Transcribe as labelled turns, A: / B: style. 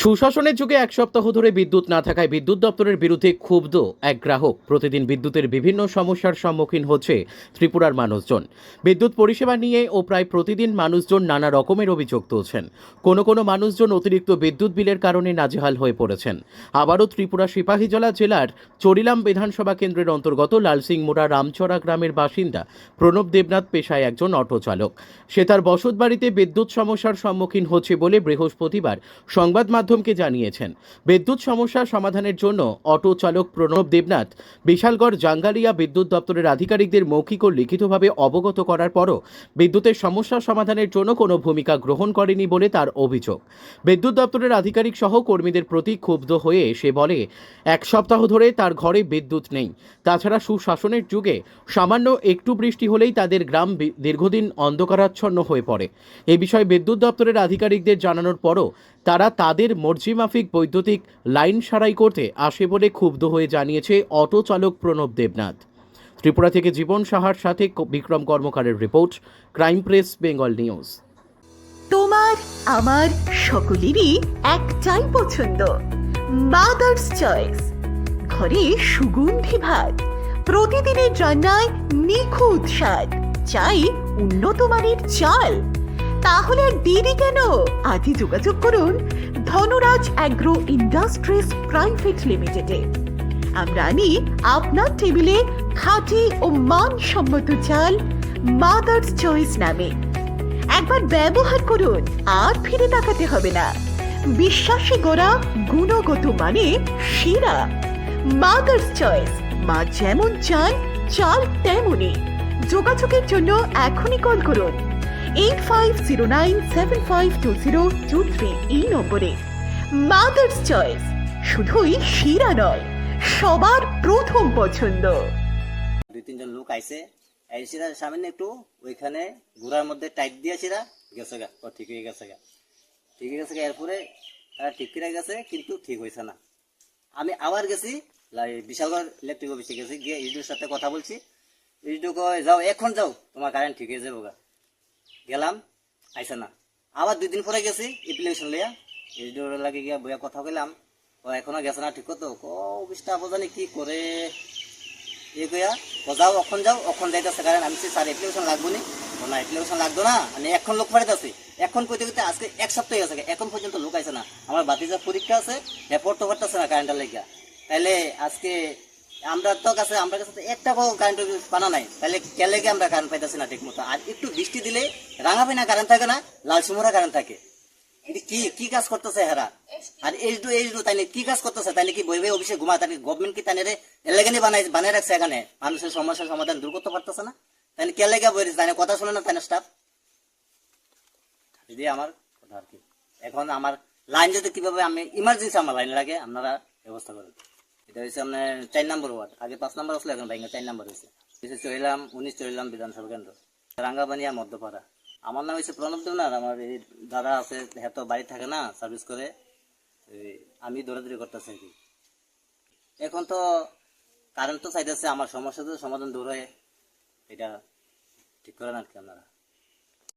A: সুশাসনের যুগে এক সপ্তাহ ধরে বিদ্যুৎ না থাকায় বিদ্যুৎ দপ্তরের বিরুদ্ধে ক্ষুব্ধ এক গ্রাহক। প্রতিদিন বিদ্যুতের বিভিন্ন সমস্যার সম্মুখীন হচ্ছে ত্রিপুরার মানুষজন। বিদ্যুৎ পরিষেবা নিয়ে ও প্রায় প্রতিদিন মানুষজন নানা রকমের অভিযোগ তুলছেন। কোনো মানুষজন অতিরিক্ত বিদ্যুৎ বিলের কারণে নাজেহাল হয়ে পড়েছেন। আবারও ত্রিপুরা সিপাহীজলা জেলার চরিলাম বিধানসভা কেন্দ্রের অন্তর্গত লালসিংমুড়া রামচরা গ্রামের বাসিন্দা প্রণব দেবনাথ পেশায় একজন অটো চালক। সে তার বসতবাড়িতে বিদ্যুৎ সমস্যার সম্মুখীন হচ্ছে বলে বৃহস্পতিবার সংবাদ মাধ্যমকে জানিয়েছেন। বিদ্যুৎ সমস্যা সমাধানের জন্য অটো চালক প্রণব দেবনাথ বিশালগড় জাঙ্গালিয়া বিদ্যুৎ দপ্তরের আধিকারিকদের মৌখিক ও লিখিতভাবে অবগত করার পরও বিদ্যুতের সমস্যা সমাধানের জন্য কোনো ভূমিকা গ্রহণ করেনি বলে তার অভিযোগ। বিদ্যুৎ দপ্তরের আধিকারিক সহ কর্মীদের প্রতি ক্ষুব্ধ হয়ে সে বলে, এক সপ্তাহ ধরে তার ঘরে বিদ্যুৎ নেই। তাছাড়া সুশাসনের যুগে সামান্য একটু বৃষ্টি হলেই তাদের গ্রাম দীর্ঘদিন অন্ধকারাচ্ছন্ন হয়ে পড়ে। এ বিষয়ে বিদ্যুৎ দপ্তরের আধিকারিকদের জানানোর পরও তারা তাদের মর্জিমাফিক বৈদ্যুতিক লাইন সারাই করতে আসে বলে ক্ষুব্ধ হয়ে জানিয়েছে অটো চালক প্রণব দেবনাথ। ত্রিপুরা থেকে জীবন সাহার সাথে বিক্রম কর্মকারের report, crime press Bengal news.
B: তোমার আমার সকলেরই একটাই পছন্দ, মাদার্স চয়েস। ঘরে সুগন্ধি ভাত, প্রতিদিনের রান্নায় নিখুঁত স্বাদ, চাই উন্নত মানের চাল। তাহলে আর দেরি কেন? আজই যোগাযোগ করুন ধনরাজ অ্যাগ্রো ইন্ডাস্ট্রিজ প্রাইভেট লিমিটেডে। আমরা আনি আপনার টেবিলে খাঁটি ও মানসম্মত চাল মাদার্স চয়েস নামে। একবার ব্যবহার করুন, আর ফিরে তাকাতে হবে না। বিশ্বাসী গোড়া, গুণগত মানে সেরা। মাদার্স চয়েস, মা যেমন চান চাল তেমনই। যোগাযোগের জন্য এখনই কল করুন 8509752023 এই নম্বরে। মাদার্স চয়েস শুধুই সেরা নয়, সবার প্রথম পছন্দ।
C: দুই তিনজন লোক আইছে, আইসিরা সামনে একটু ওইখানে ঘোড়ার মধ্যে টাইট দিয়েছিরা, গেছে গা, ও ঠিক হয়ে গেছে গা, ঠিক হয়ে গেছে গা। এরপরে তারা ঠিক করে গেছে, কিন্তু ঠিক হয়েছে না। আমি আবার গেছি বিশালগড় ইলেকট্রিক অফিসে গেছি, গিয়ে ইডিওর সাথে কথা বলছি। ইডিও কয় যাও, এখন যাও, তোমার কারেন্ট ঠিক হয়ে যাবো গা। গেলাম, আইসে না। আবার 2 দিন পরে গেছি এপ্লিকেশন লইয়া, ইডিওর লাগে গিয়া বইয়া কথা কইলাম, ও এখনো গেছে না, ঠিক তো অফিসটা বোঝানি কি করে কইয়া যাও, অখন যাইতেছে কারণ আমি স্যার অ্যাপ্লিকেশন লাগবো নি, না অ্যাপ্লিকেশন লাগতো না, আমি এখন লোক পাঠাইতেছি। এখন কইতে কইতে আজকে 1 সপ্তাহ গেছে, এখন পর্যন্ত লোক আইছে না। আমার বাতিজার পরীক্ষা আছে, পড়তে পারতেছে না কারেন্টের লেগা। তাইলে আজকে আমরা কাছে একটা কারেন্ট পানা নাই, তাহলে কে লেগে আমরা কারেন্ট পাইতেছি না ঠিক মতো। আর একটু বৃষ্টি দিলে রাঙাবিনা কারেন্ট থাকে না, লালসিমুরা কারেন্ট থাকে। কি কাজ করতেছে হেরা? আর এইচডু তাইলে কি কাজ করতেছে? তাইলে কি বই অফিসে ঘুমা? তাহলে গভর্নমেন্ট কি তাইলে এলাকানি বানাই রাখছে, এখানে মানুষের সমস্যার সমাধান দূর করতে পারতেছে না? তাইলে কে লেগে বই তাই কথা শুনে না, তাই স্টাফ যদি আমার কথা আর কি। এখন আমার লাইন যদি কিভাবে আমি ইমার্জেন্সি আমার লাইন লাগে, আপনারা ব্যবস্থা করেন। এটা হচ্ছে আপনার 4 নম্বর ওয়ার্ড, আগে 5 নম্বর আসলে এখন ভাইঙ্গা 4 নম্বর হয়েছে। চলিলাম 19 চলিলাম বিধানসভা কেন্দ্র, রাঙ্গাবানিয়া মধ্যপাড়া। আমার নাম হচ্ছে প্রণব দেবনাথ। আমার এই দাদা আছে, এত বাড়ি থাকে না, সার্ভিস করে, আমি দৌড়াদৌড়ি করতেছি আর কি। এখন তো কারেন্ট তো চাইতেছে, আমার সমস্যা তো সমাধান দূর হয়ে এটা ঠিক করেন আর কি আপনারা।